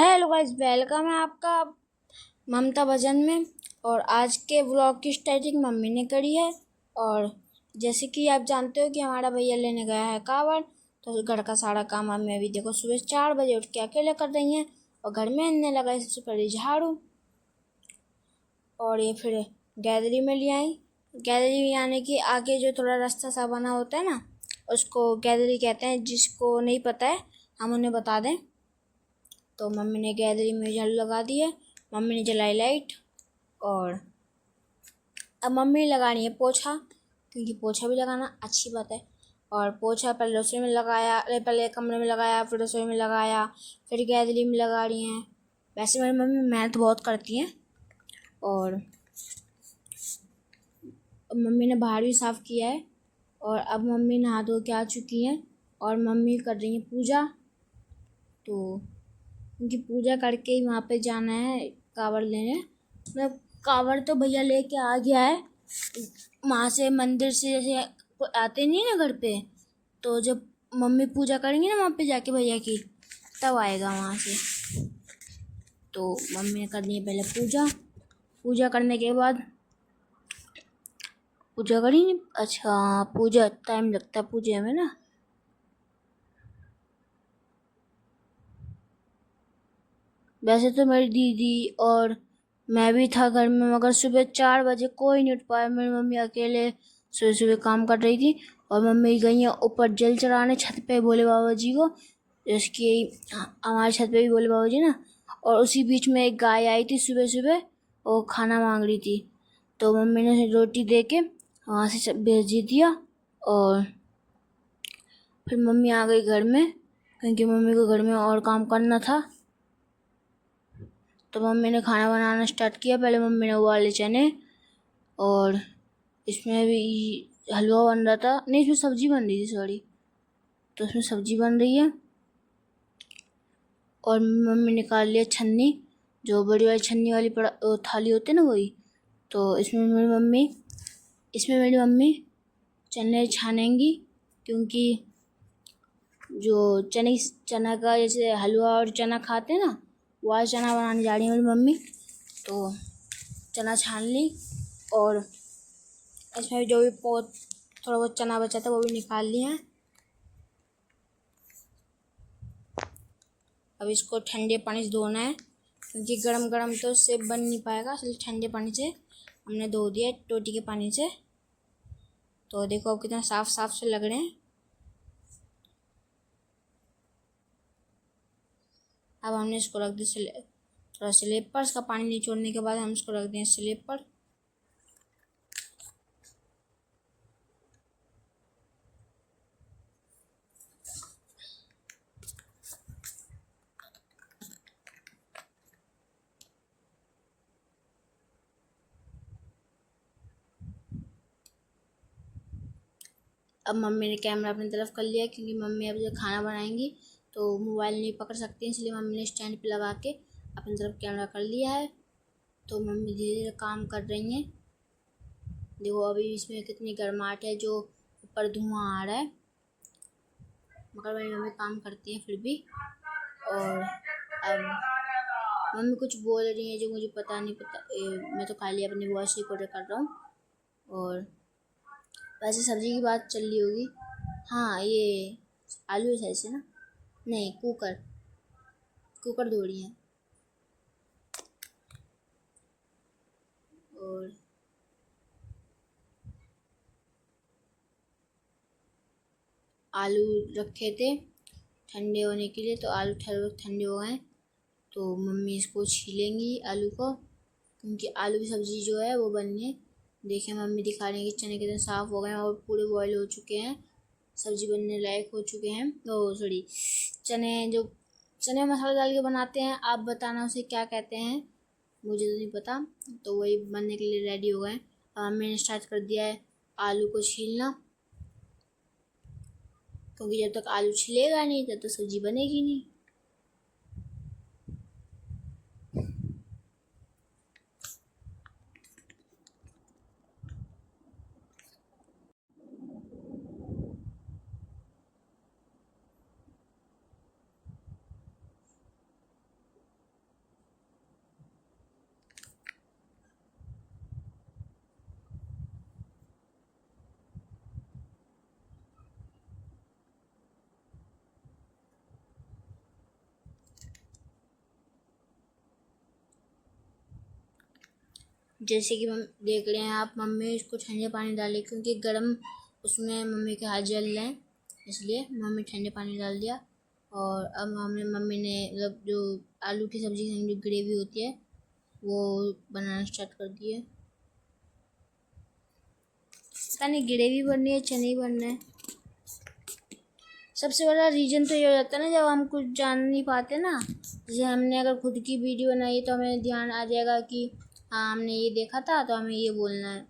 Hello guys, welcome है आपका ममता भजन में। और आज के व्लॉग की स्टार्टिंग मम्मी ने करी है। और जैसे कि आप जानते हो कि हमारा भैया लेने गया है कावड़, तो घर का सारा काम मम्मी अभी देखो सुबह 4 बजे उठ के अकेले कर रही हैं। और घर में आने लगा सबसे पहले झाड़ू, और ये फिर गैलरी में ले आई। गैलरी में आने के आगे जो थोड़ा रास्ता सा बना होता है ना, उसको गैलरी कहते हैं। जिसको नहीं पता है हम उन्हें बता दें। तो मम्मी ने गैलरी में झाड़ू लगा दी है, मम्मी ने जलाई लाइट। और अब मम्मी लगा रही है पोछा, क्योंकि पोछा भी लगाना अच्छी बात है। और पोछा पहले रसोई में लगाया, पहले कमरे में लगाया, फिर रसोई में लगाया, फिर गैलरी में लगा रही हैं। वैसे मेरी मम्मी मेहनत बहुत करती हैं। और मम्मी ने बाहर भी साफ़ किया है। और अब मम्मी नहा धो के आ चुकी हैं और मम्मी कर रही हैं पूजा। तो उनकी पूजा करके ही वहाँ पे जाना है कावड़ लेने। मतलब कावड़ तो भैया लेके आ गया है वहाँ से, मंदिर से। जैसे आते नहीं ना घर पे, तो जब मम्मी पूजा करेंगी ना वहाँ पे जाके भैया की, तब आएगा वहाँ से। तो मम्मी ने करनी है पहले पूजा। पूजा करने के बाद पूजा करेंगे। अच्छा, पूजा टाइम लगता है पूजे में ना। वैसे तो मेरी दीदी और मैं भी था घर में, मगर सुबह 4 बजे कोई नहीं उठ पाया। मेरी मम्मी अकेले सुबह सुबह काम कर रही थी। और मम्मी गई है ऊपर जल चढ़ाने छत पे भोले बाबा जी को, जिसकी हमारे छत पे भी भोले बाबा जी ना। और उसी बीच में एक गाय आई थी सुबह सुबह, वो खाना मांग रही थी। तो मम्मी ने रोटी दे के वहाँ से सब भेज दिया। और फिर मम्मी आ गई घर में, क्योंकि मम्मी को घर में और काम करना था। तो मम्मी ने खाना बनाना स्टार्ट किया। पहले मम्मी ने उबाले चने, और इसमें भी हलवा बन रहा था, नहीं इसमें सब्जी बन रही थी, सॉरी। तो इसमें सब्जी बन रही है। और मम्मी निकाल लिया छन्नी, जो बड़ी वाली छन्नी वाली थाली होती है ना, वही। तो इसमें मेरी मम्मी चने छानेंगी, क्योंकि जो चना का जैसे हलवा और चना खाते हैं ना, वह चना बनाने जा रही है मेरी मम्मी। तो चना छान ली, और इसमें जो भी थोड़ा बहुत चना बचा था वो भी निकाल लिए हैं। अब इसको ठंडे पानी से धोना है, क्योंकि गरम गरम तो इससे बन नहीं पाएगा, इसलिए ठंडे पानी से हमने धो दिया, टोटी के पानी से। तो देखो अब कितना साफ साफ से लग रहे हैं। अब हमने इसको रख दी थोड़ा स्लेब पर। इसका पानी निचोड़ने के बाद हम इसको रख दें स्लेब पर। अब मम्मी ने कैमरा अपनी तरफ कर लिया, क्योंकि मम्मी अब जब खाना बनाएंगी तो मोबाइल नहीं पकड़ सकती, इसलिए मम्मी ने स्टैंड पे लगा के अपनी तरफ कैमरा कर लिया है। तो मम्मी धीरे धीरे काम कर रही हैं। देखो अभी इसमें कितनी गर्माहट है, जो ऊपर धुआं आ रहा है, मगर मेरी मम्मी काम करती हैं फिर भी। और अब मम्मी कुछ बोल रही है जो मुझे पता नहीं, मैं तो खाली अपनी वॉइस रिकॉर्ड कर रहा हूँ। और वैसे सब्जी की बात चल रही होगी। हाँ, ये आलू है ऐसे ना, नहीं कुकर धो रही हैं। और आलू रखे थे ठंडे होने के लिए, तो आलू ठंडे हो गए। तो मम्मी इसको छीलेंगी आलू को, क्योंकि आलू की सब्ज़ी जो है वो बननी है। देखिए मम्मी दिखा रही है कि चने कितने साफ़ हो गए हैं और पूरे बॉयल हो चुके हैं, सब्ज़ी बनने लायक हो चुके हैं। तो सॉरी, चने मसाला डाल के बनाते हैं, आप बताना उसे क्या कहते हैं, मुझे तो नहीं पता। तो वही बनने के लिए रेडी हो गए। मैंने स्टार्ट कर दिया है आलू को छीलना, क्योंकि जब तक आलू छिलेगा नहीं तब तक सब्ज़ी बनेगी नहीं। जैसे कि हम देख रहे हैं आप, मम्मी इसको ठंडे पानी डाले क्योंकि गर्म उसमें मम्मी के हाथ जल रहे हैं, इसलिए मम्मी ठंडे पानी डाल दिया। और अब मम्मी ने मतलब जो आलू की सब्ज़ी की जो ग्रेवी होती है वो बनाना स्टार्ट कर दी है। पता नहीं ग्रेवी बननी है चने बनना है। सबसे बड़ा रीज़न तो ये हो जाता है ना, जब हम कुछ जान नहीं पाते ना, जैसे हमने अगर खुद की वीडियो बनाई तो हमें ध्यान आ जाएगा कि हाँ हमने ये देखा था तो हमें ये बोलना है।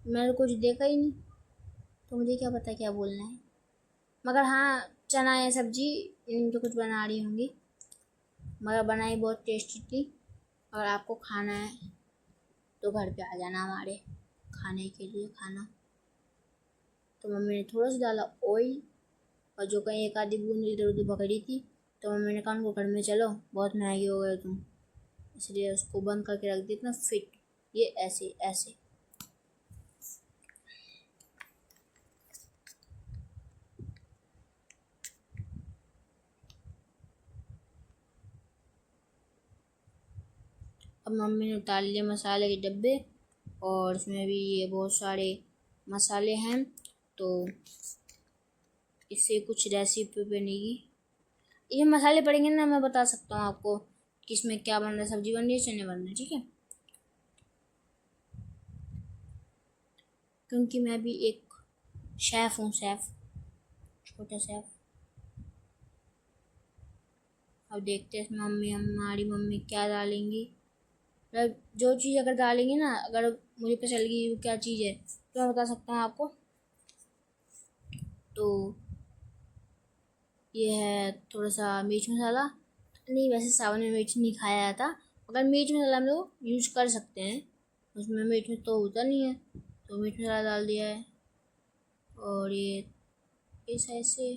मैंने कुछ देखा ही नहीं तो मुझे क्या पता क्या बोलना है। मगर हाँ, चना है सब्जी इन तो कुछ बना रही होंगी, मगर बनाई बहुत टेस्टी थी। और आपको खाना है तो घर पे आ जाना हमारे खाने के लिए खाना। तो मम्मी ने थोड़ा सा डाला ऑयल, और जो कहीं एक आधी बूंद इधर उधर पकड़ी थी तो मम्मी ने कहा उनको घर में चलो बहुत महंगी हो गए तुम, इसलिए उसको बंद करके रख दी इतना फिट। ये ऐसे ऐसे अब मम्मी ने उतार लिए मसाले के डब्बे, और इसमें भी ये बहुत सारे मसाले हैं, तो इससे कुछ रेसिपी बनेगी। ये मसाले पड़ेंगे ना, मैं बता सकता हूँ आपको कि इसमें क्या बन रहा है, सब्जी बन रही है चने बन रहे हैं, ठीक है। क्योंकि मैं भी एक शेफ़ हूँ, शेफ़, छोटा शेफ़। अब देखते हैं हमारी मम्मी क्या डालेंगी। मतलब जो चीज़ अगर डालेंगी ना, अगर मुझे पता चल गई क्या चीज़ है तो मैं बता सकता हूँ आपको। तो ये है थोड़ा सा मिर्च मसाला, नहीं वैसे सावन में मिर्च नहीं खाया जाता, अगर मिर्च मसाला हम लोग यूज कर सकते हैं, उसमें मिर्च में तो होता नहीं है, तो मिर्च मसाला डाल दिया है। और ये इस ऐसे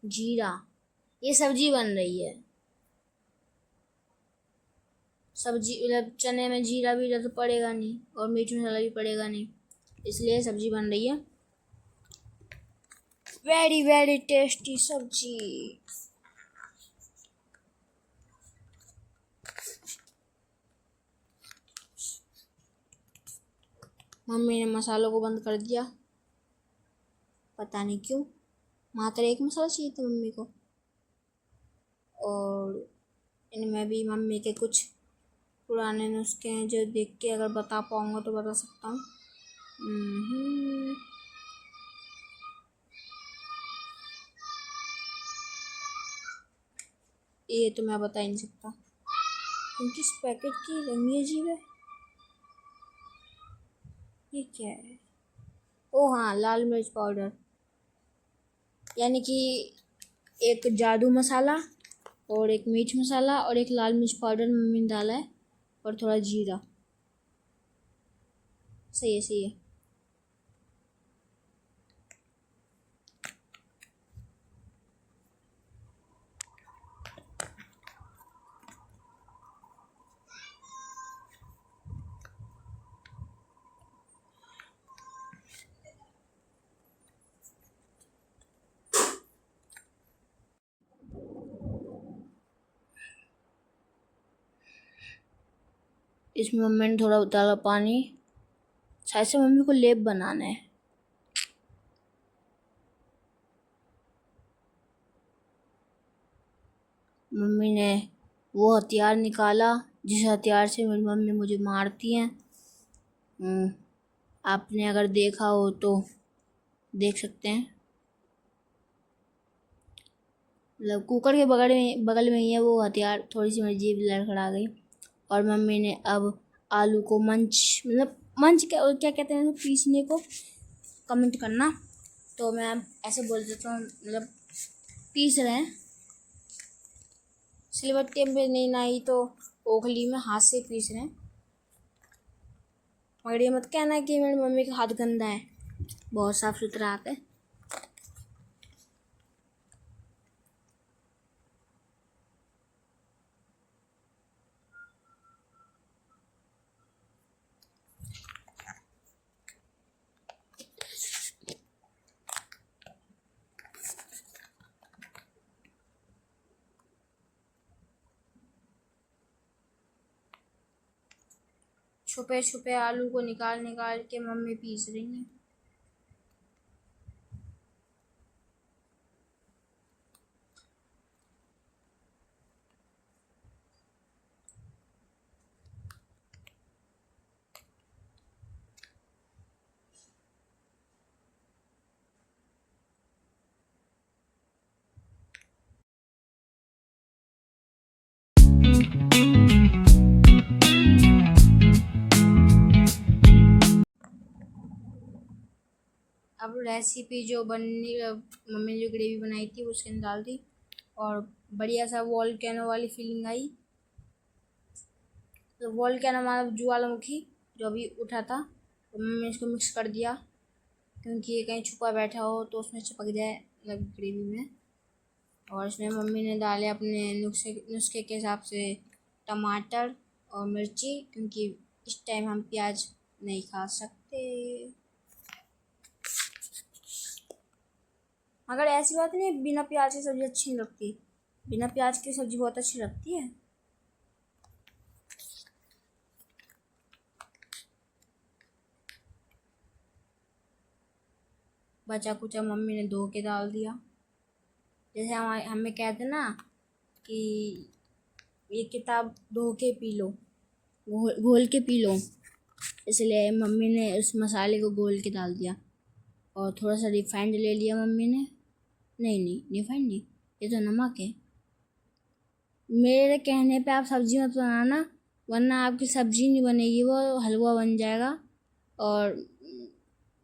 जीरा, ये सब्जी बन रही है, सब्जी मतलब चने में जीरा वीरा तो पड़ेगा नहीं और मिर्च मसाला भी पड़ेगा नहीं, इसलिए सब्जी बन रही है। वेरी वेरी टेस्टी सब्जी। मम्मी ने मसालों को बंद कर दिया, पता नहीं क्यों, मात्र एक मसाला चाहिए था मम्मी को। और इनमें भी मम्मी के कुछ पुराने नुस्खे हैं जो देख के अगर बता पाऊँगा तो बता सकता हूँ। ये तो मैं बता ही नहीं सकता क्योंकि इस पैकेट की रंग ही अजीब है। ये क्या है? ओ हाँ, लाल मिर्च पाउडर, यानी कि एक जादू मसाला और एक मिर्च मसाला और एक लाल मिर्च पाउडर मम्मी ने डाला है, और थोड़ा जीरा। सही है सही है। इसमें मम्मी ने थोड़ा डाला पानी, शायद से मम्मी को लेप बनाना है। मम्मी ने वो हथियार निकाला जिस हथियार से मेरी मम्मी मुझे मारती हैं। आपने अगर देखा हो तो देख सकते हैं, मतलब कुकर के बगल में ही है वो हथियार। थोड़ी सी मेरी जीभ लड़खड़ा गई। और मम्मी ने अब आलू को मंच क्या कहते हैं पीसने को, कमेंट करना। तो मैं ऐसे बोल देता हूँ, मतलब पीस रहे हैं, सिलबट्टे में नहीं ना ही तो ओखली में हाथ से पीस रहे हैं। मगर ये मत कहना कि मेरी मम्मी का हाथ गंदा है, बहुत साफ सुथरा हाथ है। छुपे छुपे आलू को निकाल निकाल के मम्मी पीस रही हैं। अब रेसिपी जो बननी मम्मी ने जो ग्रेवी बनाई थी वो उसके अंदर डाल दी और बढ़िया सा वॉल्केनो वाली फीलिंग आई। तो वॉल्केनो मतलब ज्वालामुखी जो अभी उठा था, तो मम्मी ने इसको मिक्स कर दिया क्योंकि ये कहीं छुपा बैठा हो तो उसमें चिपक जाए मतलब ग्रेवी में। और इसमें मम्मी ने डाले अपने नुस्खे के हिसाब से टमाटर और मिर्ची, क्योंकि इस टाइम हम प्याज नहीं खा सकते। मगर ऐसी बात नहीं है बिना प्याज की सब्ज़ी अच्छी नहीं लगती, बिना प्याज की सब्ज़ी बहुत अच्छी लगती है। बचा कुचा मम्मी ने धो के डाल दिया। जैसे हमें कहते ना कि ये किताब धो के पी लो, घोल के पी लो, इसलिए मम्मी ने उस मसाले को घोल के डाल दिया। और थोड़ा सा रिफाइंड ले लिया मम्मी ने। नहीं रिफाइंड नहीं, ये तो नमक है। मेरे कहने पे आप सब्जी मत बनाना, वरना आपकी सब्जी नहीं बनेगी, वो हलवा बन जाएगा। और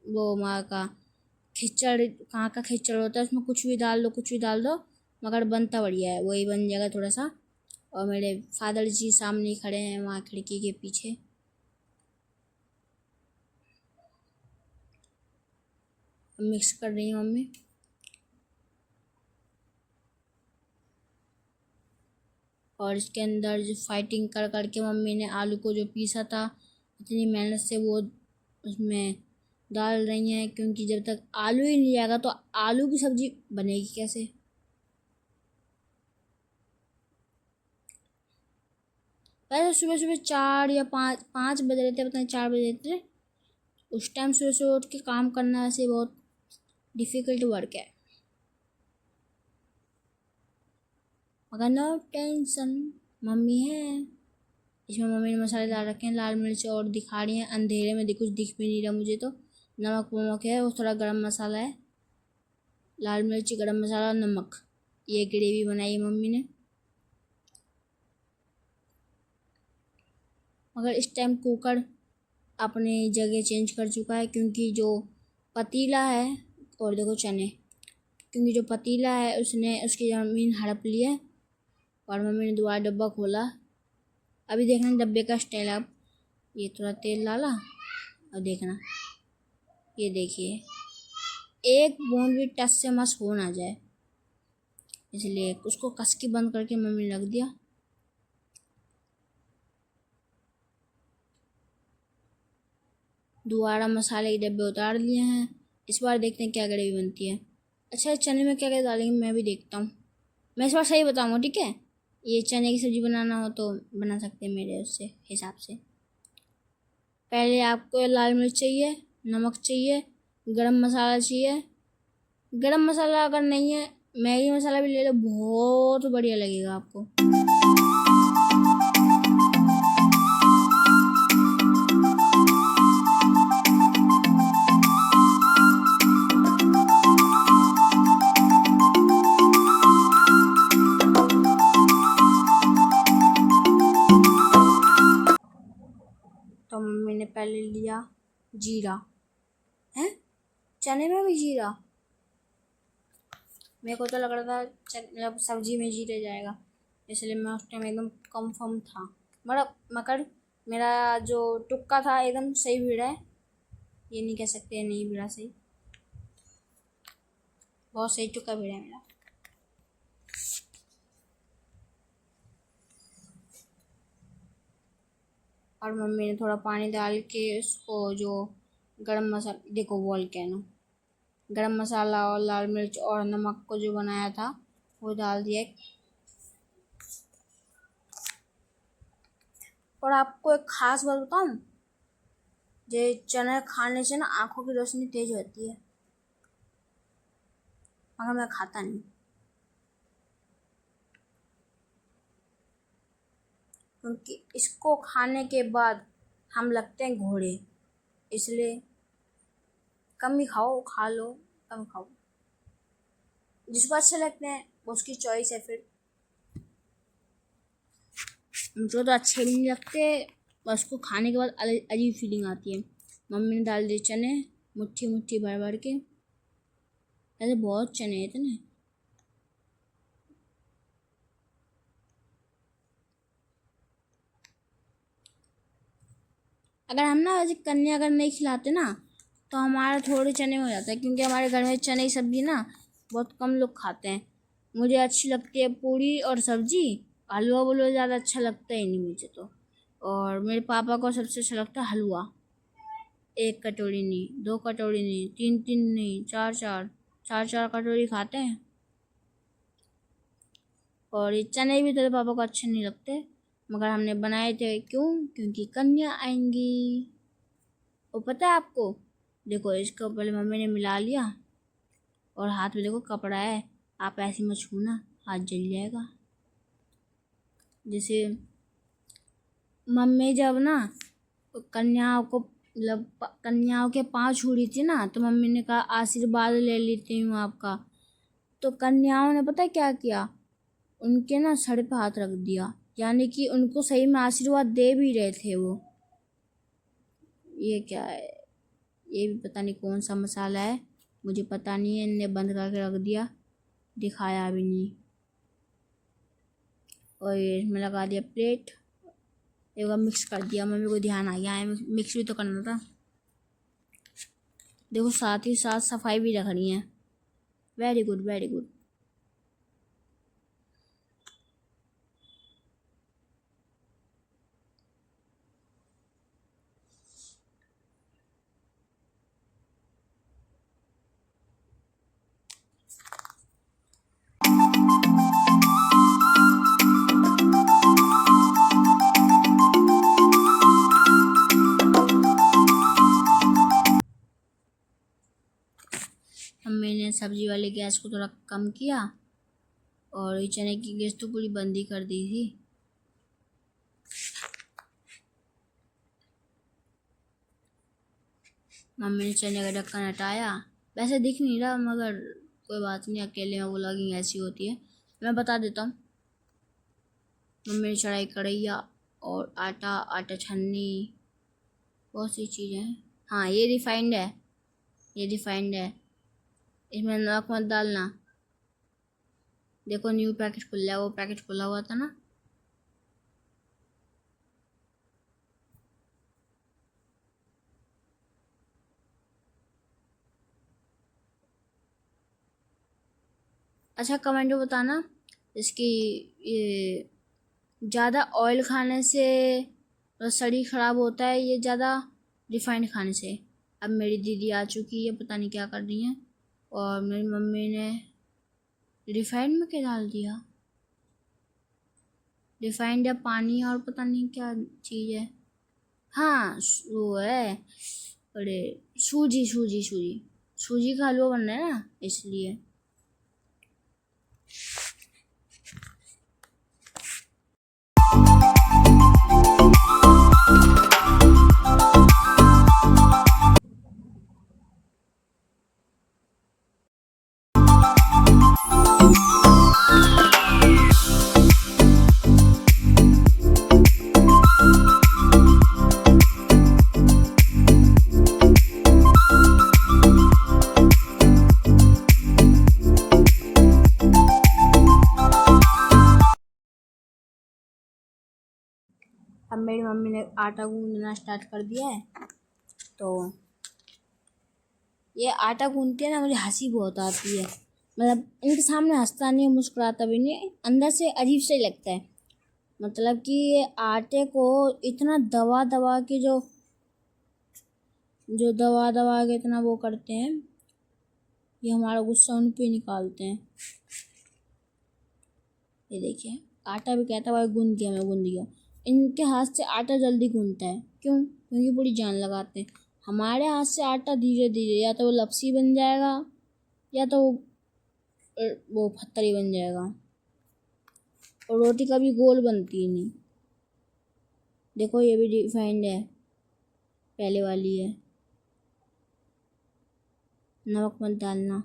वो माँ का खिचड़, कहाँ का खिचड़ होता है, उसमें कुछ भी डाल दो कुछ भी डाल दो, मगर बनता बढ़िया है, वही बन जाएगा थोड़ा सा। और मेरे फादर जी सामने ही खड़े हैं वहाँ खिड़की के पीछे। मिक्स कर रही है मम्मी। और इसके अंदर जो फाइटिंग कर करके मम्मी ने आलू को जो पीसा था, इतनी मेहनत से वो उसमें डाल रही हैं, क्योंकि जब तक आलू ही नहीं जाएगा तो आलू की सब्जी बनेगी कैसे। पहले सुबह सुबह 4 या 5 बज रहे थे, पता नहीं 4 बजे थे। उस टाइम सुबह सुबह उठ के काम करना ऐसे बहुत डिफ़िकल्ट वर्क है, मगर नो टेंशन, मम्मी है। इसमें मम्मी ने मसाले डाल रखे हैं, लाल मिर्च और दिखा रही हैं, अंधेरे में कुछ दिख भी नहीं रहा मुझे। तो नमक वमक है, वो थोड़ा गरम मसाला है, लाल मिर्च गरम मसाला और नमक। ये ग्रेवी बनाई मम्मी ने। मगर इस टाइम कुकर अपनी जगह चेंज कर चुका है, क्योंकि जो पतीला है, और देखो चने, क्योंकि जो पतीला है उसने उसकी ज़मीन हड़प ली है। और मम्मी ने दोबारा डब्बा खोला। अभी देखना डब्बे का स्टाइल। अब ये थोड़ा तेल डाला और देखना, ये देखिए एक बूंद भी टच से मस हो ना जाए, इसलिए उसको कस के बंद करके मम्मी ने रख दिया। दोबारा मसाले के डब्बे उतार लिए हैं। इस बार देखते हैं क्या ग्रेवी बनती है। अच्छा, चने में क्या क्या डालेंगे मैं भी देखता हूँ। मैं इस बार सही बताऊँगा, ठीक है। ये चने की सब्ज़ी बनाना हो तो बना सकते हैं मेरे उससे हिसाब से। पहले आपको लाल मिर्च चाहिए, नमक चाहिए, गरम मसाला चाहिए। गरम मसाला अगर नहीं है मैगी मसाला भी ले लो, बहुत बढ़िया लगेगा आपको। तो मम्मी ने पहले लिया जीरा। है चने में भी जीरा? मेरे को तो लग रहा था मतलब सब्जी में जीरा जाएगा, इसलिए मैं उस टाइम एकदम कंफर्म था। मगर मेरा जो तुक्का था एकदम सही भिड़ा है, ये नहीं कह सकते नहीं भिड़ा सही, बहुत सही तुक्का भिड़ा है मेरा। और मम्मी ने थोड़ा पानी डाल के उसको जो गरम मसाला, देखो वॉल्केनो, गरम मसाला और लाल मिर्च और नमक को जो बनाया था वो डाल दिया। और आपको एक ख़ास बात बताऊँ, ये चने खाने से ना आंखों की रोशनी तेज होती है, मगर मैं खाता नहीं क्योंकि इसको खाने के बाद हम लगते हैं घोड़े, इसलिए कम ही खाओ, खा लो कम खाओ, जिसको अच्छे लगते हैं वो उसकी चॉइस है। फिर मुझे तो अच्छे भी नहीं लगते, बस उसको खाने के बाद अजीब फीलिंग आती है। मम्मी ने डाल दिए चने मुट्ठी मुट्ठी भर भर के, ऐसे बहुत चने हैं इतने। अगर हम ना वैसे कन्या अगर नहीं खिलाते ना तो हमारा थोड़े चने हो जाता है, क्योंकि हमारे घर में चने की सब्जी ना बहुत कम लोग खाते हैं। मुझे अच्छी लगती है पूरी और सब्जी, हलवा वलवा ज़्यादा अच्छा लगता ही नहीं मुझे तो। और मेरे पापा को सबसे अच्छा लगता है हलवा, एक कटोरी नहीं, दो कटोरी नहीं, तीन तीन नहीं, चार चार, चार चार कटोरी खाते हैं। और ये चने भी तेरे पापा को अच्छे नहीं लगते, मगर हमने बनाए थे, क्यों? क्योंकि कन्या आएंगी। वो पता है आपको, देखो इसको पहले मम्मी ने मिला लिया और हाथ में देखो कपड़ा है, आप ऐसे मत छूना, हाथ जल जाएगा। जैसे मम्मी जब ना कन्याओं को मतलब कन्याओं के पाँव छू रही थी ना, तो मम्मी ने कहा आशीर्वाद ले लेती हूँ आपका। तो कन्याओं ने पता है क्या किया, उनके ना सर पे हाथ रख दिया, यानी कि उनको सही में आशीर्वाद दे भी रहे थे वो। ये क्या है, ये भी पता नहीं कौन सा मसाला है, मुझे पता नहीं है, इनने बंद करके रख दिया, दिखाया भी नहीं। और ये इसमें लगा दिया प्लेट, एक बार मिक्स कर दिया, मम्मी को ध्यान आ गया है मिक्स भी तो करना था। देखो साथ ही साथ सफाई भी रख रही है, very good very good. Mummy ने सब्जी वाले गैस को थोड़ा कम किया और ये चने की गैस तो पूरी बंद ही कर दी थी। मम्मी ने चने का ढक्कन हटाया, वैसे दिख नहीं रहा मगर कोई बात नहीं, अकेले में व्लॉगिंग ऐसी होती है। मैं बता देता हूँ, मम्मी ने चढ़ाई कढ़ैया और आटा, आटा छन्नी, बहुत सी चीज़ें हैं। हाँ ये रिफाइंड है, ये रिफाइंड है, इसमें नमक मत डालना। देखो न्यू पैकेट खुला है, वो पैकेट खुला हुआ था ना। अच्छा कमेंट में बताना इसकी ये ज़्यादा ऑयल खाने से शरीर ख़राब होता है, ये ज़्यादा रिफाइंड खाने से। अब मेरी दीदी आ चुकी है, पता नहीं क्या कर रही है, और मेरी मम्मी ने रिफाइंड में क्या डाल दिया, रिफाइंड या पानी और पता नहीं क्या चीज़ है। हाँ वो है, अरे सूजी सूजी सूजी, सूजी का हलवा बनना है ना इसलिए। अब मेरी मम्मी ने आटा गूंदना स्टार्ट कर दिया है, तो ये आटा गूंदती है ना, मुझे हंसी बहुत आती है। मतलब इनके सामने हंसता नहीं, मुस्कुराता भी नहीं, अंदर से अजीब से ही लगता है। मतलब कि ये आटे को इतना दबा दबा के जो दबा दबा के इतना वो करते हैं, ये हमारा गुस्सा उन पे निकालते हैं। ये देखिए आटा भी कहता है भाई गूंद दिया, मैं गूंद दिया। इनके हाथ से आटा जल्दी गूंदता है, क्यों? क्योंकि पूरी जान लगाते हैं। हमारे हाथ से आटा धीरे धीरे या तो वो लपसी बन जाएगा या तो वो फत्तरी बन जाएगा, और रोटी कभी गोल बनती ही नहीं। देखो ये भी डिफाइंड है, पहले वाली है। नमक मत डालना।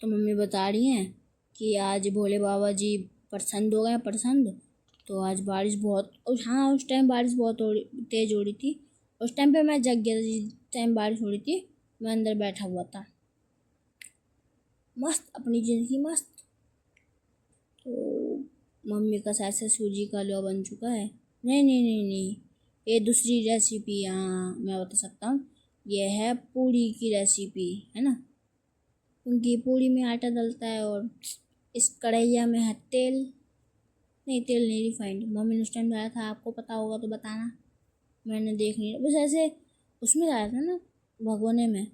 तो मम्मी बता रही हैं कि आज भोले बाबा जी प्रसन्न हो गए, प्रसन्न। तो आज बारिश बहुत, हाँ उस टाइम बारिश बहुत तेज़ हो रही थी। उस टाइम पे मैं जग गया था जिस टाइम बारिश हो रही थी, मैं अंदर बैठा हुआ था, मस्त अपनी ज़िंदगी मस्त। तो मम्मी का शायद से सूजी का हलवा बन चुका है। नहीं नहीं नहीं नहीं, ये दूसरी रेसिपी, हाँ मैं बता सकता हूँ, ये है पूड़ी की रेसिपी, है ना। क्योंकि पूड़ी में आटा डलता है और इस कढ़ैया में है तेल। नहीं तेल नहीं, रिफाइंड। मम्मी ने उस टाइम डाला था, आपको पता होगा तो बताना, मैंने देख नहीं, बस ऐसे उसमें डाला था ना, भगोने में।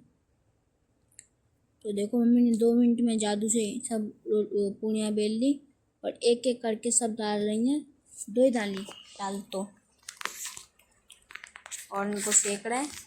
तो देखो मम्मी ने 2 मिनट में जादू से सब पूड़ियाँ बेल ली और एक एक करके सब डाल रही हैं। 2 ही डाली डाल तो, और इनको सेक रहे हैं।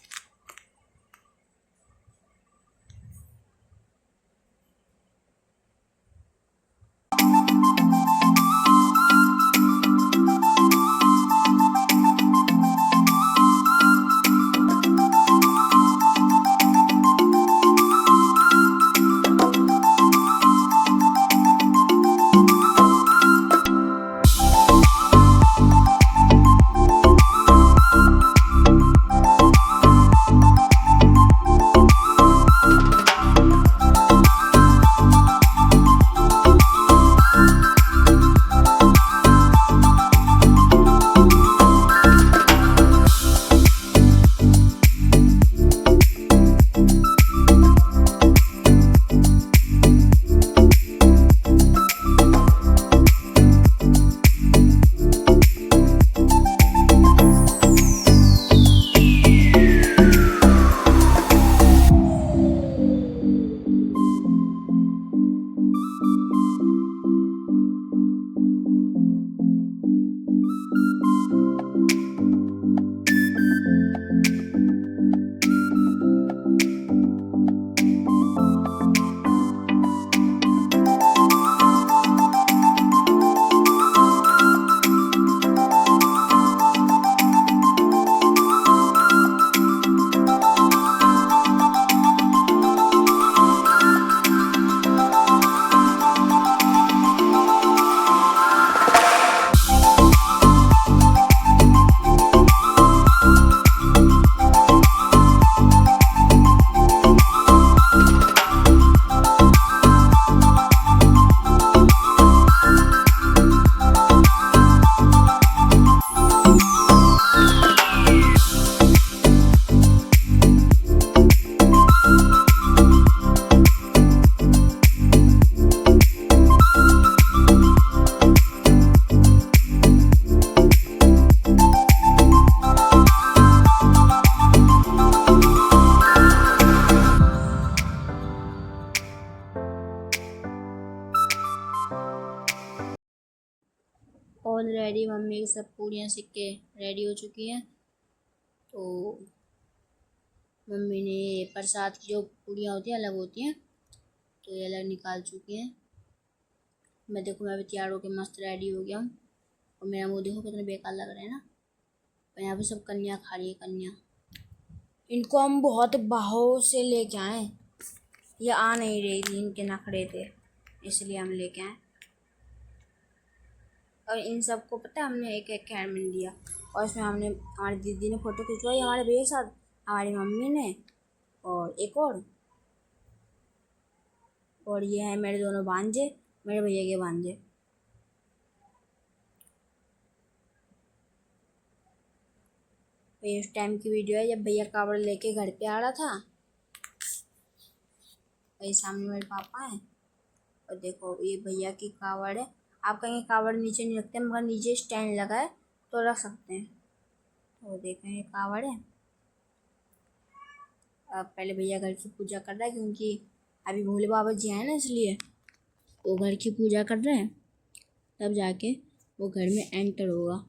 ऑलरेडी मम्मी की सब पूड़ियाँ सिक के रेडी हो चुकी हैं। तो मम्मी ने प्रसाद की जो पूड़ियाँ होती हैं अलग होती हैं, तो ये अलग निकाल चुकी हैं। मैं देखो मैं भी तैयार होकर मस्त रेडी हो गया हूँ, और मेरा मुँह देखो कितना बेकार लग रहा है ना। और यहाँ पे सब कन्या खा रही है, कन्या। इनको हम बहुत बाहों से लेके आए, ये आ नहीं रही थी, इनके नखरे थे, इसलिए हम लेके आए। और इन सबको पता है हमने एक एक कैमरा दिया, और इसमें हमने हमारी दीदी ने फ़ोटो खिंचवाई हमारे भैया के साथ, हमारी मम्मी ने, और एक और ये है मेरे दोनों भांजे, मेरे भैया के भांजे। ये उस टाइम की वीडियो है जब भैया कावड़ लेके घर पे आ रहा था। वही सामने मेरे पापा हैं और देखो ये भैया की कावड़ है। आप कहेंगे कावड़ नीचे नहीं रखते, मगर नीचे स्टैंड लगा है तो रख सकते हैं। तो देखें ये कावड़ है। अब पहले भैया घर की पूजा कर रहा है क्योंकि अभी भोले बाबा जी आए ना, इसलिए वो घर की पूजा कर रहे हैं, तब जाके वो घर में एंटर होगा।